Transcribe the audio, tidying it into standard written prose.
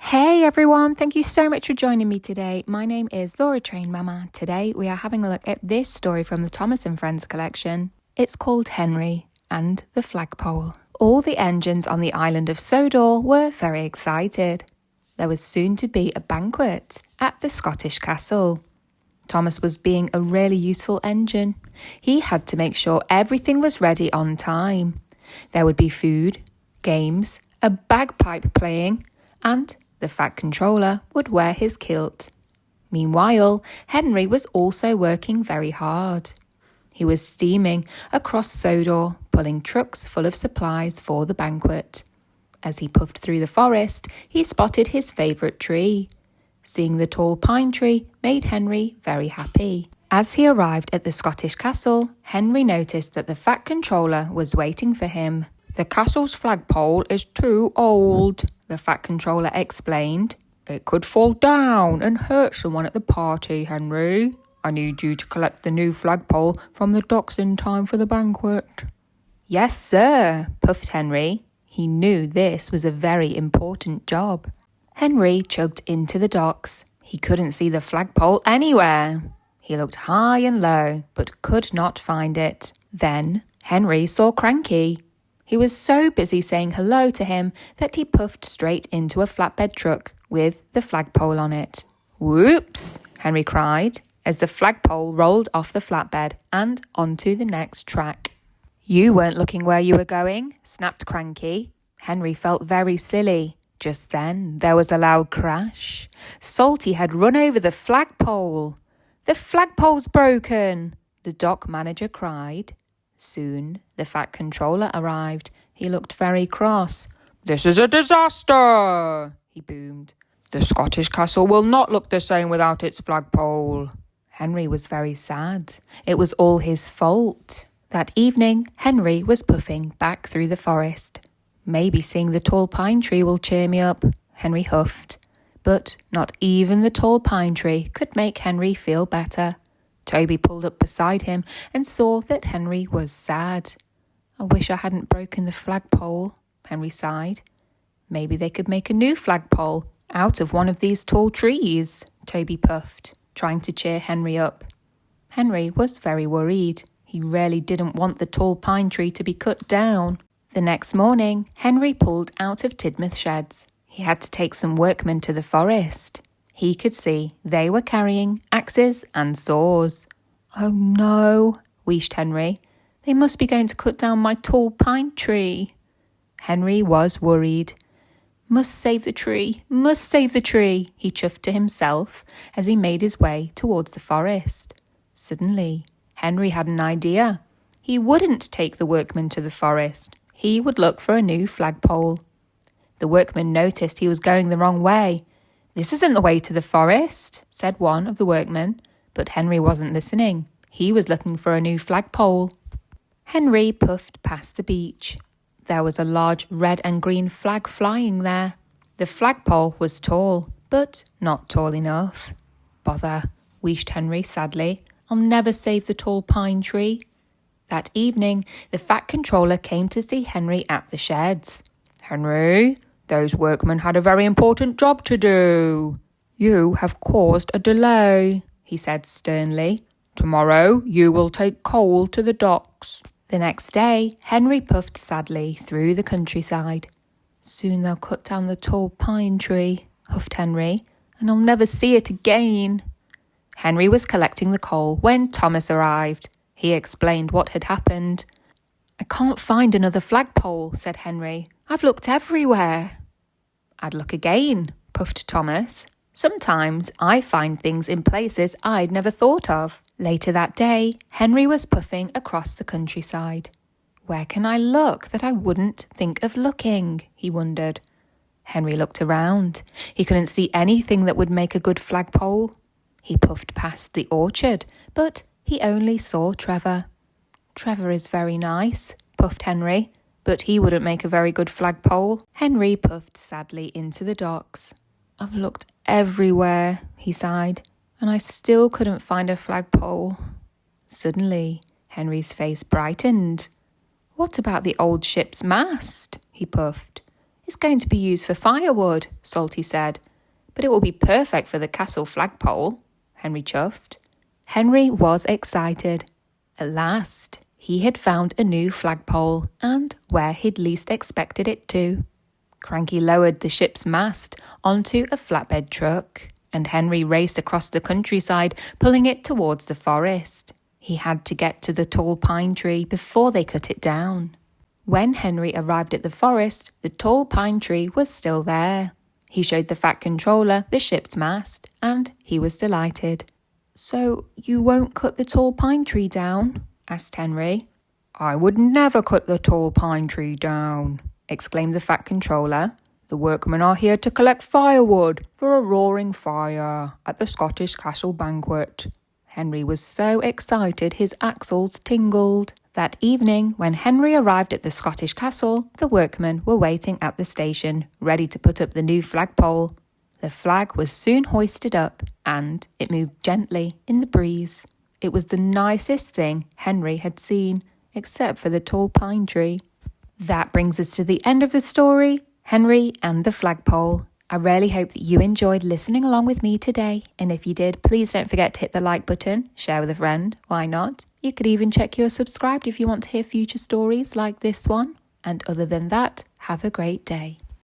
Hey everyone, thank you so much for joining me today. My name is Laura Train Mama. Today we are having a look at this story from the Thomas and Friends collection. It's called Henry and the Flagpole. All the engines on the island of Sodor were very excited. There was soon to be a banquet at the Scottish castle. Thomas was being a really useful engine. He had to make sure everything was ready on time. There would be food, games, a bagpipe playing, and the Fat Controller would wear his kilt. Meanwhile, Henry was also working very hard. He was steaming across Sodor, pulling trucks full of supplies for the banquet. As he puffed through the forest, he spotted his favourite tree. Seeing the tall pine tree made Henry very happy. As he arrived at the Scottish castle, Henry noticed that the Fat Controller was waiting for him. "The castle's flagpole is too old," the Fat Controller explained. "It could fall down and hurt someone at the party, Henry. I need you to collect the new flagpole from the docks in time for the banquet." "Yes, sir," puffed Henry. He knew this was a very important job. Henry chugged into the docks. He couldn't see the flagpole anywhere. He looked high and low, but could not find it. Then Henry saw Cranky. He was so busy saying hello to him that he puffed straight into a flatbed truck with the flagpole on it. "Whoops!" Henry cried as the flagpole rolled off the flatbed and onto the next track. "You weren't looking where you were going," snapped Cranky. Henry felt very silly. Just then, there was a loud crash. Salty had run over the flagpole. "The flagpole's broken!" the dock manager cried. Soon, the Fat Controller arrived. He looked very cross. "This is a disaster!" he boomed. "The Scottish castle will not look the same without its flagpole." Henry was very sad. It was all his fault. That evening, Henry was puffing back through the forest. "Maybe seeing the tall pine tree will cheer me up," Henry huffed. But not even the tall pine tree could make Henry feel better. Toby pulled up beside him and saw that Henry was sad. "I wish I hadn't broken the flagpole," Henry sighed. "Maybe they could make a new flagpole out of one of these tall trees," Toby puffed, trying to cheer Henry up. Henry was very worried. He really didn't want the tall pine tree to be cut down. The next morning, Henry pulled out of Tidmouth sheds. He had to take some workmen to the forest. He could see they were carrying axes and saws. "Oh no," wheezed Henry. "They must be going to cut down my tall pine tree." Henry was worried. "Must save the tree, must save the tree," he chuffed to himself as he made his way towards the forest. Suddenly, Henry had an idea. He wouldn't take the workmen to the forest. He would look for a new flagpole. The workmen noticed he was going the wrong way. "This isn't the way to the forest," said one of the workmen, but Henry wasn't listening. He was looking for a new flagpole. Henry puffed past the beach. There was a large red and green flag flying there. The flagpole was tall, but not tall enough. "Bother," wheezed Henry sadly. "I'll never save the tall pine tree." That evening, the Fat Controller came to see Henry at the sheds. "Henry, those workmen had a very important job to do. You have caused a delay," he said sternly. "Tomorrow you will take coal to the docks." The next day, Henry puffed sadly through the countryside. "Soon they'll cut down the tall pine tree," huffed Henry, "and I'll never see it again." Henry was collecting the coal when Thomas arrived. He explained what had happened. "I can't find another flagpole," said Henry. "I've looked everywhere." "I'd look again," puffed Thomas. "Sometimes I find things in places I'd never thought of." Later that day, Henry was puffing across the countryside. "Where can I look that I wouldn't think of looking?" he wondered. Henry looked around. He couldn't see anything that would make a good flagpole. He puffed past the orchard, but he only saw Trevor. "Trevor is very nice," puffed Henry, "but he wouldn't make a very good flagpole." Henry puffed sadly into the docks. "I've looked everywhere," he sighed, "and I still couldn't find a flagpole." Suddenly, Henry's face brightened. "What about the old ship's mast?" he puffed. It's going to be used for firewood, Salty said. But it will be perfect for the castle flagpole, Henry chuffed. Henry was excited. At last, he had found a new flagpole, and where he'd least expected it to. Cranky lowered the ship's mast onto a flatbed truck, and Henry raced across the countryside, pulling it towards the forest. He had to get to the tall pine tree before they cut it down. When Henry arrived at the forest, the tall pine tree was still there. He showed the Fat Controller the ship's mast, and he was delighted. "So you won't cut the tall pine tree down?" asked Henry. "I would never cut the tall pine tree down," exclaimed the Fat Controller. "The workmen are here to collect firewood for a roaring fire at the Scottish Castle banquet." Henry was so excited his axles tingled. That evening, when Henry arrived at the Scottish castle, the workmen were waiting at the station, ready to put up the new flagpole. The flag was soon hoisted up, and it moved gently in the breeze. It was the nicest thing Henry had seen, except for the tall pine tree. That brings us to the end of the story, Henry and the Flagpole. I really hope that you enjoyed listening along with me today, and if you did, please don't forget to hit the like button, share with a friend, why not? You could even check you're subscribed if you want to hear future stories like this one. And other than that, have a great day.